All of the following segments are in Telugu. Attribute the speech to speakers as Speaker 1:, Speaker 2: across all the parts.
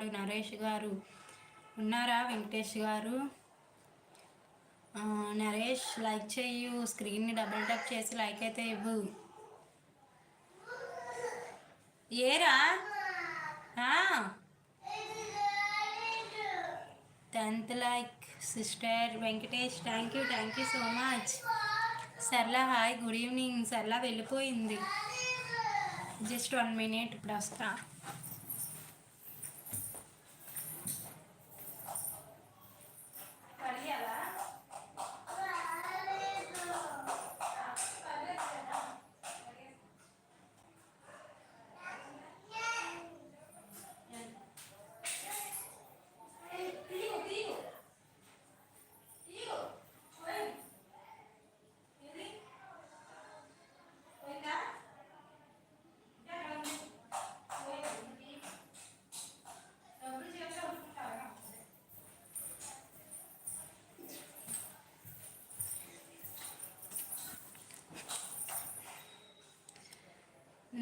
Speaker 1: ఉన్నాడు నరేష్ గారు. ఉన్నారా వెంకటేష్ గారు? నరేష్ లైక్ చెయ్యు, స్క్రీన్ని డబుల్ ట్యాప్ చేసి లైక్ అయితే ఇవ్వు. ఏరా 10th like sister Venkatesh. Thank you so much. Sarla hi, good evening. Sarla వెళ్ళిపోయింది. జస్ట్ 1 minute, ఇప్పుడు వస్తా.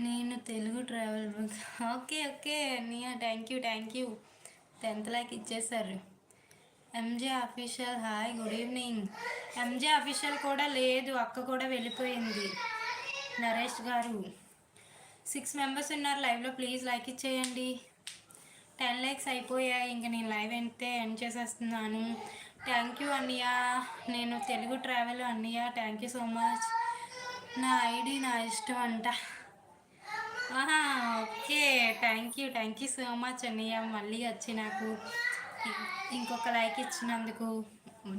Speaker 1: నేను తెలుగు ట్రావెల్ బుక్. ఓకే నియా, థ్యాంక్ యూ. 10th లైక్ ఇచ్చేసారు. MJ official hi, good evening. MJ official కూడా లేదు, అక్క కూడా వెళ్ళిపోయింది. నరేష్ గారు 6 members ఉన్నారు లైవ్లో, ప్లీజ్ లైక్ ఇచ్చేయండి. 10 likes అయిపోయాయి, ఇంక నేను లైవ్ అయితే ఎండ్ చేసేస్తున్నాను. థ్యాంక్ యూ అన్నయ్య. నేను తెలుగు ట్రావెల్ అన్నయ్య, థ్యాంక్ యూ సో మచ్. నా ఐడి నా ఇష్టం అంట. Okay, thank you so much అన్నయ్య. మళ్ళీ వచ్చి నాకు ఇంకొక లైక్ ఇచ్చినందుకు.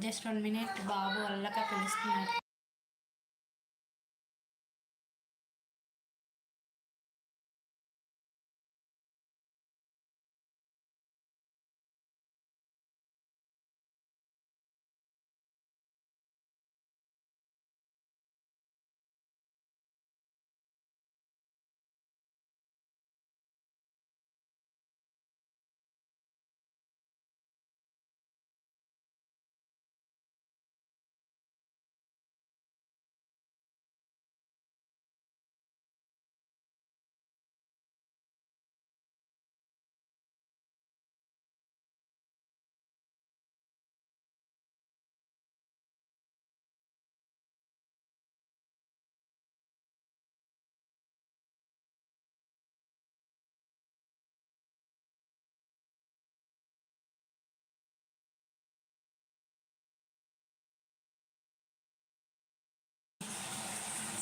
Speaker 1: జస్ట్ 1 minute, బాబు వల్లక పిలుస్తున్నారు.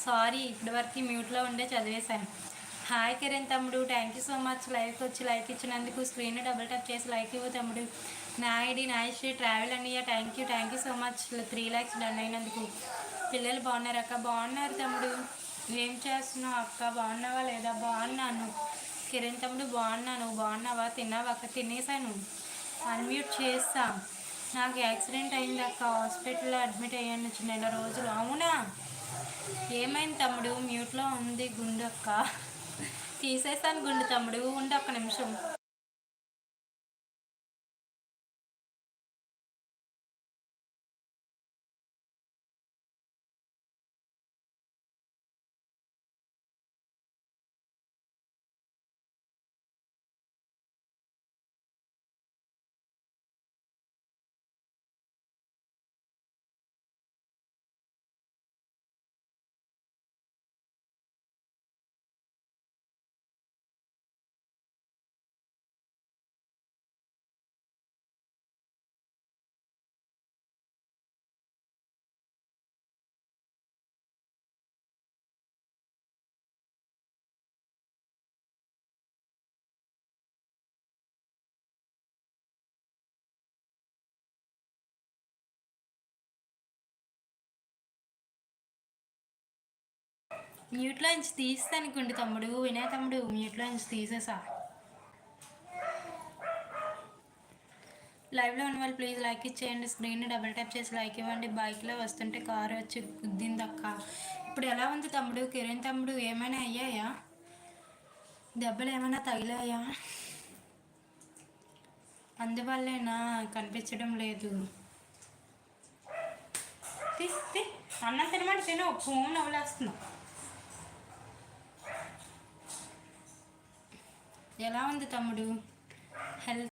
Speaker 1: సారీ, ఇప్పటివరకు మ్యూట్లో ఉండే చదివేశాను. హాయ్ కిరణ్ తమ్ముడు, థ్యాంక్ యూ సో మచ్. లైవ్కి వచ్చి లైక్ ఇచ్చినందుకు. స్క్రీన్ డబుల్ ట్యాప్ చేసి లైక్ ఇవ్వు తమ్ముడు. నా ఐడి నా శ్రీ ట్రావెల్ అన్నయ్య, thank you so much. 3 likes done అయినందుకు. పిల్లలు బాగున్నారు అక్క? బాగున్నారు తమ్ముడు. ఏం చేస్తున్నావు అక్క? బాగున్నావా లేదా? బాగున్నాను. కిరణ్ తమ్ముడు బాగున్నాను. బాగున్నావా? తిన్నావా అక్క? తినేసాను. అన్మ్యూట్ చేస్తా. నాకు యాక్సిడెంట్ అయింది అక్క, హాస్పిటల్లో అడ్మిట్ అయ్యాను 2 రోజులు. అవునా? ఏమైంది తమ్ముడు? మ్యూట్లో ఉంది గుండు అక్క. తీసేసాను గుండు తమ్ముడు, ఉండు ఒక్క నిమిషం. మ్యూట్లో నుంచి తీస్తానుకోండి తమ్ముడు. వినయ తమ్ముడు, మ్యూట్లో నుంచి తీసేసా. లైవ్లో ఉన్న వాళ్ళు ప్లీజ్ లైక్ ఇచ్చేయండి. స్క్రీన్ డబుల్ ట్యాప్ చేసి లైక్ ఇవ్వండి. బైక్లో వస్తుంటే కారు వచ్చి గుద్దింది అక్క. ఇప్పుడు ఎలా ఉంది తమ్ముడు? కిరణ్ తమ్ముడు, ఏమైనా అయ్యాయా? దెబ్బలు ఏమైనా తగిలాయా? అందువల్లేనా కనిపించడం లేదు? అన్నం తినమంటే తిను, ఫోన్ నవ్వులేస్తున్నావు. ఎలా ఉంది తమ్ముడు హెల్త్?